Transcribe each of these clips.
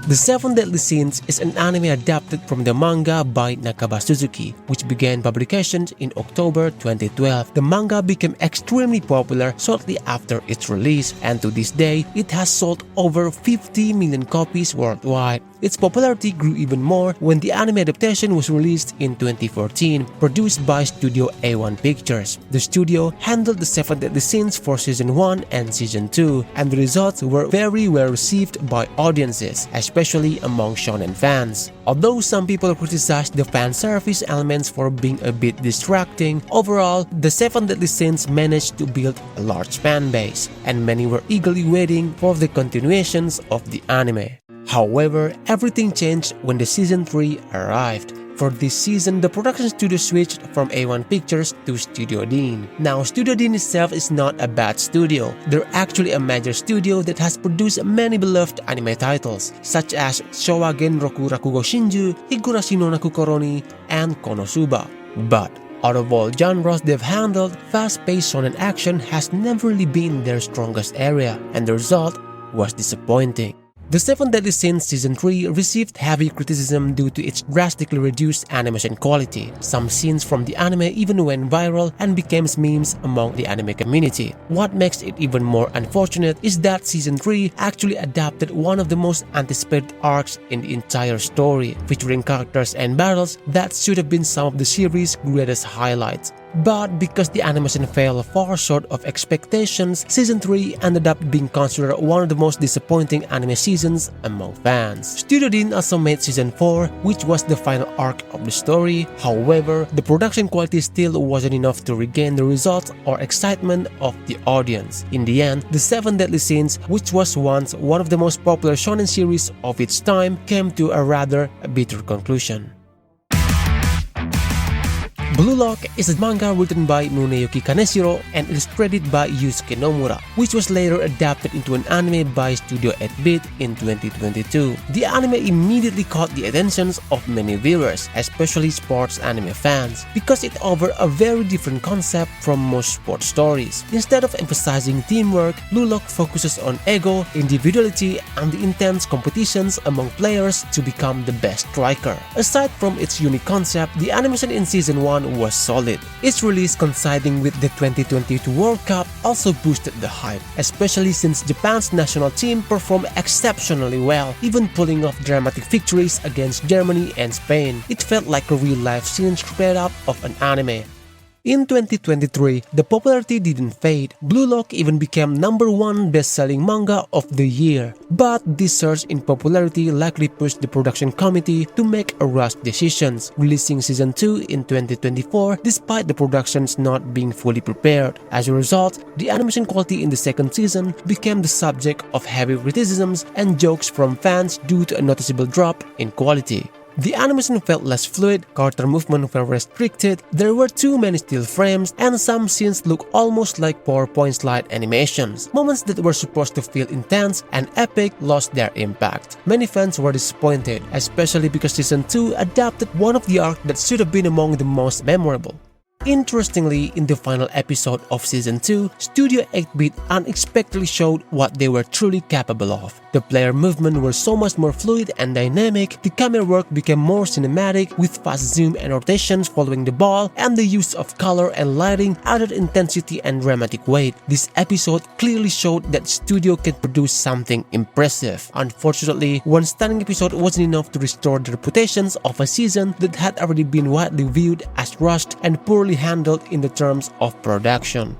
The Seven Deadly Sins is an anime adapted from the manga by Nakaba Suzuki, which began publications in October 2012. The manga became extremely popular shortly after its release, and to this day, it has sold over 50 million copies worldwide. Its popularity grew even more when the anime adaptation was released in 2014, produced by Studio A1 Pictures. The studio handled the Seven Deadly Sins for Season 1 and Season 2, and the results were very well received by audiences, especially among shonen fans. Although some people criticized the fan service elements for being a bit distracting, overall, the Seven Deadly Sins managed to build a large fan base, and many were eagerly waiting for the continuations of the anime. However, everything changed when the Season 3 arrived. For this season, the production studio switched from A1 Pictures to Studio Deen. Now, Studio Deen itself is not a bad studio. They're actually a major studio that has produced many beloved anime titles, such as Showa Genroku Rakugo Shinju, Higurashi no Nakukoroni, and Konosuba. But out of all genres they've handled, fast-paced shonen action has never really been their strongest area, and the result was disappointing. The Seven Deadly Sins Season 3 received heavy criticism due to its drastically reduced animation quality. Some scenes from the anime even went viral and became memes among the anime community. What makes it even more unfortunate is that Season 3 actually adapted one of the most anticipated arcs in the entire story, featuring characters and battles that should have been some of the series' greatest highlights. But because the animation fell far short of expectations, Season 3 ended up being considered one of the most disappointing anime seasons among fans. Studio Deen also made Season 4, which was the final arc of the story. However, the production quality still wasn't enough to regain the results or excitement of the audience. In the end, the Seven Deadly Sins, which was once one of the most popular shonen series of its time, came to a rather bitter conclusion. Blue Lock is a manga written by Muneyuki Kaneshiro and illustrated by Yusuke Nomura, which was later adapted into an anime by Studio 8-Bit in 2022. The anime immediately caught the attentions of many viewers, especially sports anime fans, because it offered a very different concept from most sports stories. Instead of emphasizing teamwork, Blue Lock focuses on ego, individuality, and the intense competitions among players to become the best striker. Aside from its unique concept, the animation in Season 1 was solid. Its release coinciding with the 2022 World Cup also boosted the hype, especially since Japan's national team performed exceptionally well, even pulling off dramatic victories against Germany and Spain. It felt like a real-life scene straight out of an anime. In 2023, the popularity didn't fade. Blue Lock even became #1 best-selling manga of the year. But this surge in popularity likely pushed the production committee to make a rush decisions, releasing Season 2 in 2024 despite the productions not being fully prepared. As a result, the animation quality in the second season became the subject of heavy criticisms and jokes from fans due to a noticeable drop in quality. The animation felt less fluid, character movement were restricted, there were too many still frames, and some scenes looked almost like PowerPoint slide animations. Moments that were supposed to feel intense and epic lost their impact. Many fans were disappointed, especially because Season 2 adapted one of the arcs that should have been among the most memorable. Interestingly, in the final episode of Season 2, Studio 8-Bit unexpectedly showed what they were truly capable of. The player movement were so much more fluid and dynamic, the camera work became more cinematic with fast zoom and rotations following the ball, and the use of color and lighting added intensity and dramatic weight. This episode clearly showed that Studio can produce something impressive. Unfortunately, one stunning episode wasn't enough to restore the reputations of a season that had already been widely viewed as rushed and poorly handled in the terms of production.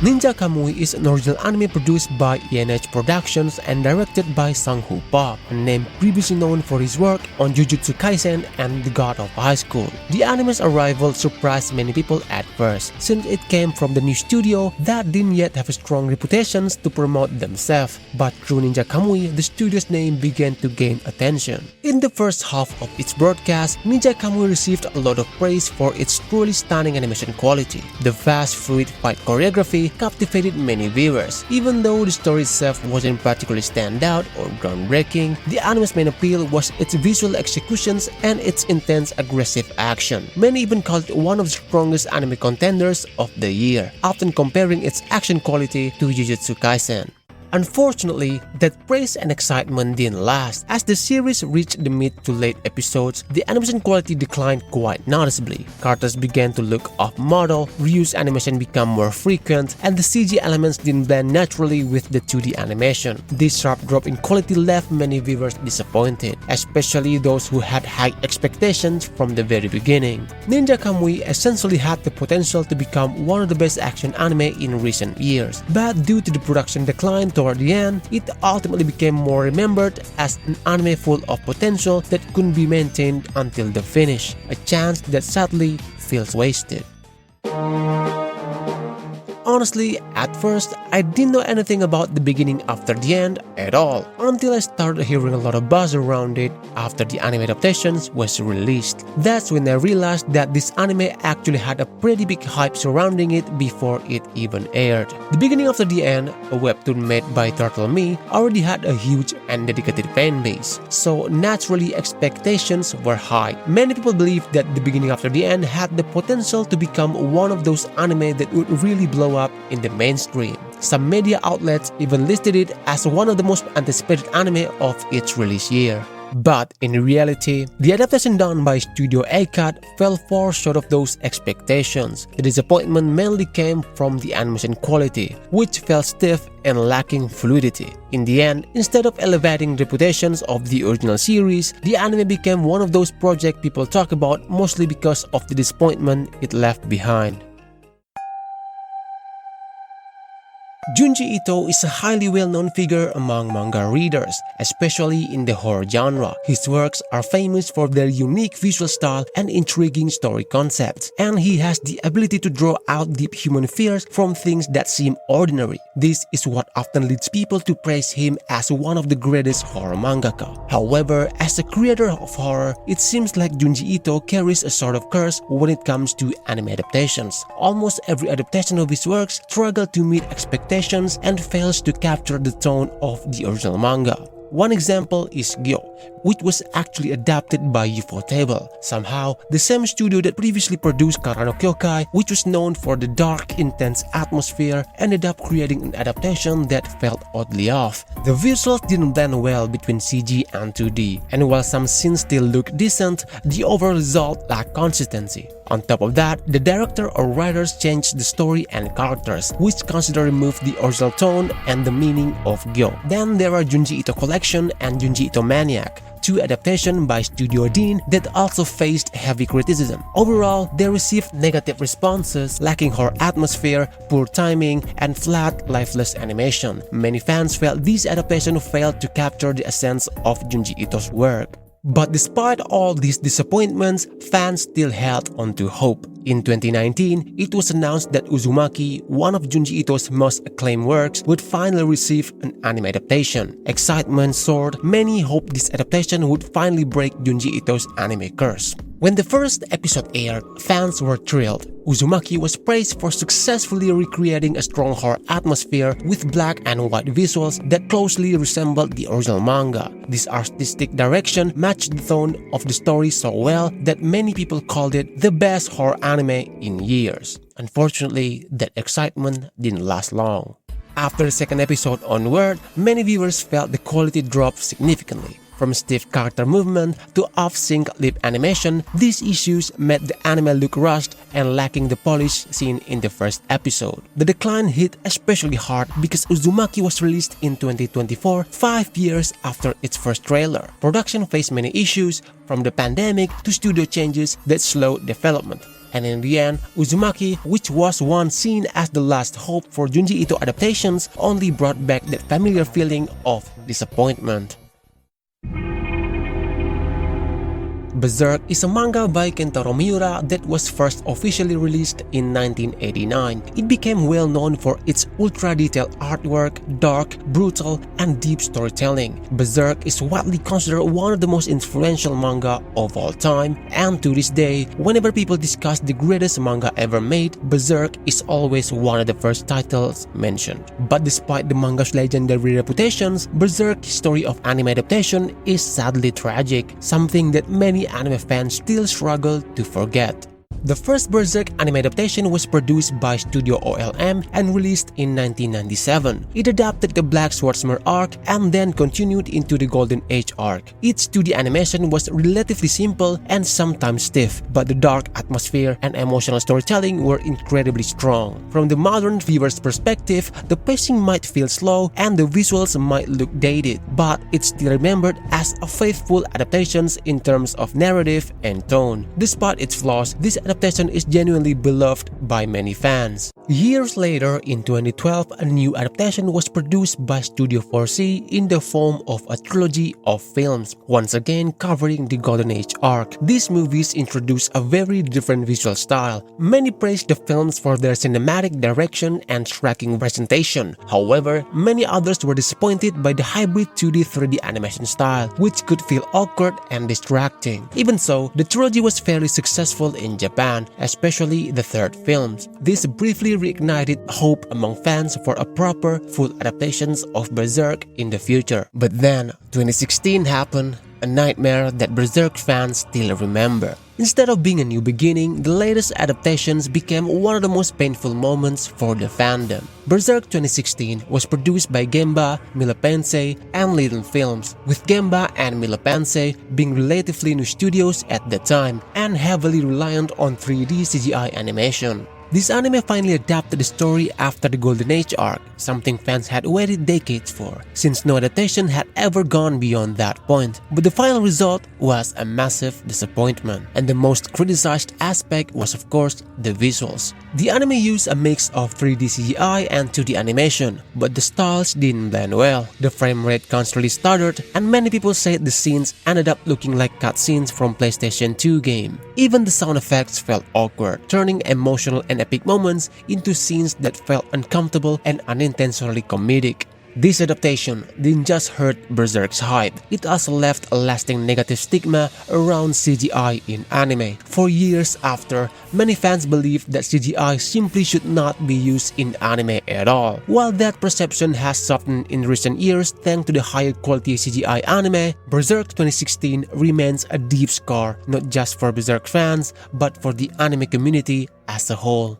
Ninja Kamui is an original anime produced by ENH Productions and directed by Sang-Hoo Park, a name previously known for his work on Jujutsu Kaisen and The God of High School. The anime's arrival surprised many people at first, since it came from the new studio that didn't yet have strong reputations to promote themselves. But through Ninja Kamui, the studio's name began to gain attention. In the first half of its broadcast, Ninja Kamui received a lot of praise for its truly stunning animation quality. The fast, fluid fight choreography captivated many viewers. Even though the story itself wasn't particularly standout or groundbreaking, the anime's main appeal was its visual executions and its intense aggressive action. Many even called it one of the strongest anime contenders of the year, often comparing its action quality to Jujutsu Kaisen. Unfortunately, that praise and excitement didn't last. As the series reached the mid to late episodes, the animation quality declined quite noticeably. Characters began to look off-model, reused animation became more frequent, and the CG elements didn't blend naturally with the 2D animation. This sharp drop in quality left many viewers disappointed, especially those who had high expectations from the very beginning. Ninja Kamui essentially had the potential to become one of the best action anime in recent years, but due to the production decline toward the end, it ultimately became more remembered as an anime full of potential that couldn't be maintained until the finish, a chance that sadly feels wasted. Honestly, at first, I didn't know anything about the beginning after the end at all, until I started hearing a lot of buzz around it after the anime adaptations was released. That's when I realized that this anime actually had a pretty big hype surrounding it before it even aired. The beginning after the end, a webtoon made by Turtle Me, already had a huge and dedicated fan base, so naturally expectations were high. Many people believed that the beginning after the end had the potential to become one of those anime that would really blow up in the mainstream. Some media outlets even listed it as one of the most anticipated anime of its release year. But in reality, the adaptation done by Studio A-Cut fell far short of those expectations. The disappointment mainly came from the animation quality, which felt stiff and lacking fluidity. In the end, instead of elevating reputations of the original series, the anime became one of those projects people talk about mostly because of the disappointment it left behind. Junji Ito is a highly well-known figure among manga readers, especially in the horror genre. His works are famous for their unique visual style and intriguing story concepts, and he has the ability to draw out deep human fears from things that seem ordinary. This is what often leads people to praise him as one of the greatest horror mangaka. However, as a creator of horror, it seems like Junji Ito carries a sort of curse when it comes to anime adaptations. Almost every adaptation of his works struggles to meet expectations and fails to capture the tone of the original manga. One example is Gyo, which was actually adapted by Ufotable. Somehow, the same studio that previously produced Karano Kyokai, which was known for the dark, intense atmosphere, ended up creating an adaptation that felt oddly off. The visuals didn't blend well between CG and 2D, and while some scenes still look decent, the overall result lacked consistency. On top of that, the director or writers changed the story and characters, which considerably removed the original tone and the meaning of Gyo. Then there are Junji Ito Collection and Junji Ito Maniac, two adaptations by Studio Dean that also faced heavy criticism. Overall, they received negative responses, lacking horror atmosphere, poor timing, and flat, lifeless animation. Many fans felt these adaptations failed to capture the essence of Junji Ito's work. But despite all these disappointments, fans still held on to hope. In 2019, it was announced that Uzumaki, one of Junji Ito's most acclaimed works, would finally receive an anime adaptation. Excitement soared. Many hoped this adaptation would finally break Junji Ito's anime curse. When the first episode aired, fans were thrilled. Uzumaki was praised for successfully recreating a strong horror atmosphere with black and white visuals that closely resembled the original manga. This artistic direction matched the tone of the story so well that many people called it the best horror anime in years. Unfortunately, that excitement didn't last long. After the second episode onward, many viewers felt the quality dropped significantly. From stiff character movement to off-sync lip animation, these issues made the anime look rushed and lacking the polish seen in the first episode. The decline hit especially hard because Uzumaki was released in 2024, 5 years after its first trailer. Production faced many issues, from the pandemic to studio changes that slowed development. And in the end, Uzumaki, which was once seen as the last hope for Junji Ito adaptations, only brought back that familiar feeling of disappointment. Berserk is a manga by Kentaro Miura that was first officially released in 1989. It became well known for its ultra-detailed artwork, dark, brutal, and deep storytelling. Berserk is widely considered one of the most influential manga of all time, and to this day, whenever people discuss the greatest manga ever made, Berserk is always one of the first titles mentioned. But despite the manga's legendary reputations, Berserk's story of anime adaptation is sadly tragic, something that many anime fans still struggle to forget. The first Berserk anime adaptation was produced by Studio OLM and released in 1997. It adapted the Black Swordsmith arc and then continued into the Golden Age arc. Its 2D animation was relatively simple and sometimes stiff, but the dark atmosphere and emotional storytelling were incredibly strong. From the modern viewer's perspective, the pacing might feel slow and the visuals might look dated, but it's still remembered as a faithful adaptation in terms of narrative and tone. Despite its flaws, this adaptation is genuinely beloved by many fans. Years later, in 2012, a new adaptation was produced by Studio 4C in the form of a trilogy of films, once again covering the Golden Age arc. These movies introduce a very different visual style. Many praised the films for their cinematic direction and striking presentation. However, many others were disappointed by the hybrid 2D 3D animation style, which could feel awkward and distracting. Even so, the trilogy was fairly successful in Japan, especially the third films. This briefly reignited hope among fans for a proper, full adaptations of Berserk in the future. But then, 2016 happened, a nightmare that Berserk fans still remember. Instead of being a new beginning, the latest adaptations became one of the most painful moments for the fandom. Berserk 2016 was produced by Gemba, Milapense, and Liden Films, with Gemba and Milapense being relatively new studios at the time and heavily reliant on 3D CGI animation. This anime finally adapted the story after the Golden Age arc, something fans had waited decades for, since no adaptation had ever gone beyond that point. But the final result was a massive disappointment, and the most criticized aspect was of course the visuals. The anime used a mix of 3D CGI and 2D animation, but the styles didn't blend well. The frame rate constantly stuttered, and many people said the scenes ended up looking like cutscenes from PlayStation 2 game. Even the sound effects felt awkward, turning emotional and epic moments into scenes that felt uncomfortable and unintentionally comedic. This adaptation didn't just hurt Berserk's hype, it also left a lasting negative stigma around CGI in anime. For years after, many fans believed that CGI simply should not be used in anime at all. While that perception has softened in recent years thanks to the higher quality CGI anime, Berserk 2016 remains a deep scar not just for Berserk fans but for the anime community as a whole.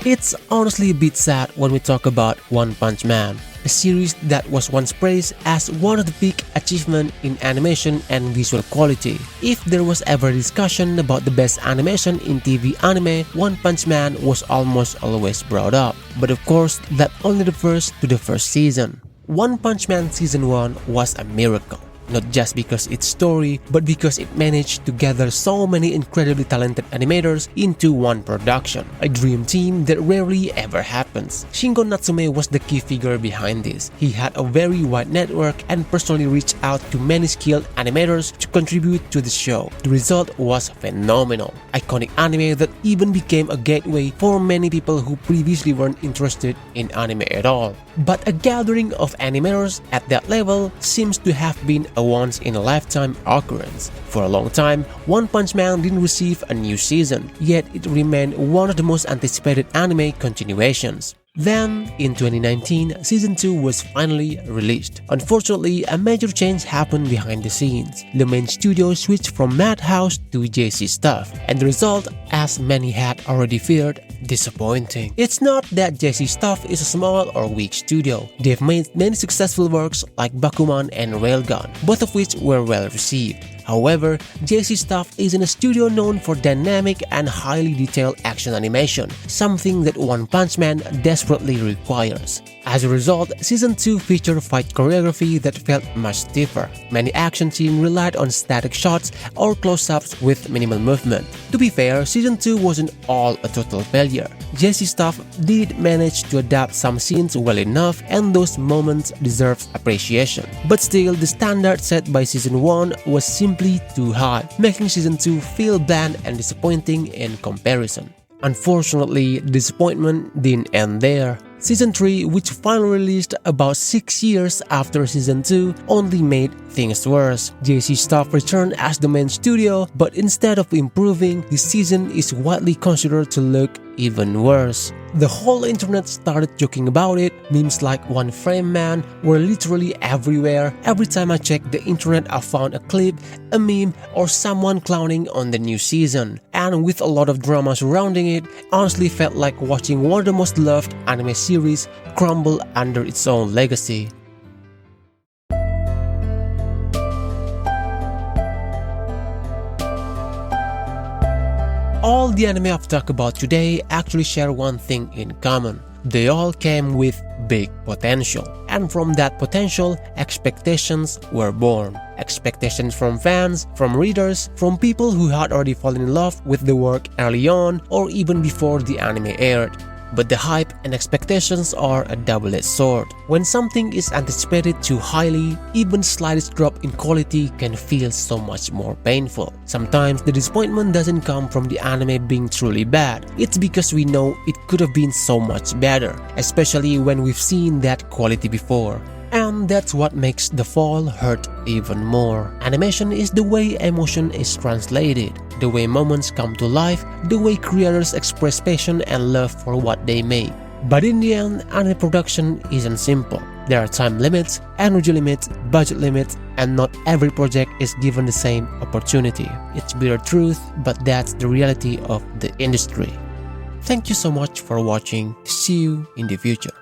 It's honestly a bit sad when we talk about One Punch Man, a series that was once praised as one of the peak achievements in animation and visual quality. If there was ever a discussion about the best animation in TV anime, One Punch Man was almost always brought up. But of course, that only refers to the first season. One Punch Man Season 1 was a miracle. Not just because its story, but because it managed to gather so many incredibly talented animators into one production, a dream team that rarely ever happens. Shingo Natsume was the key figure behind this. He had a very wide network and personally reached out to many skilled animators to contribute to the show. The result was phenomenal, iconic anime that even became a gateway for many people who previously weren't interested in anime at all. But a gathering of animators at that level seems to have been a once-in-a-lifetime occurrence. For a long time, One Punch Man didn't receive a new season, yet it remained one of the most anticipated anime continuations. Then, in 2019, Season 2 was finally released. Unfortunately, a major change happened behind the scenes. The main studio switched from Madhouse to JC Staff, and the result, as many had already feared, disappointing. It's not that JC Staff is a small or weak studio. They've made many successful works like Bakuman and Railgun, both of which were well received. However, JC Staff isn't a studio known for dynamic and highly detailed action animation, something that One Punch Man desperately requires. As a result, Season 2 featured fight choreography that felt much stiffer. Many action scenes relied on static shots or close-ups with minimal movement. To be fair, Season 2 wasn't all a total failure. JC Staff did manage to adapt some scenes well enough, and those moments deserve appreciation. But still, the standard set by Season 1 was simply too high, making Season 2 feel bland and disappointing in comparison. Unfortunately, the disappointment didn't end there. Season 3, which finally released about 6 years after Season 2, only made things worse. JC Staff returned as the main studio, but instead of improving, the season is widely considered to look even worse. The whole internet started joking about it. Memes like One Frame Man were literally everywhere. Every time I checked the internet, I found a clip, a meme, or someone clowning on the new season. And with a lot of drama surrounding it, honestly felt like watching one of the most loved anime series crumble under its own legacy. All the anime I've talked about today actually share one thing in common. They all came with big potential. And from that potential, expectations were born. Expectations from fans, from readers, from people who had already fallen in love with the work early on or even before the anime aired. But the hype and expectations are a double-edged sword. When something is anticipated too highly, even slightest drop in quality can feel so much more painful. Sometimes the disappointment doesn't come from the anime being truly bad. It's because we know it could have been so much better, especially when we've seen that quality before. And that's what makes the fall hurt even more. Animation is the way emotion is translated, the way moments come to life, the way creators express passion and love for what they make. But in the end, anime production isn't simple. There are time limits, energy limits, budget limits, and not every project is given the same opportunity. It's bitter truth, but that's the reality of the industry. Thank you so much for watching. See you in the future.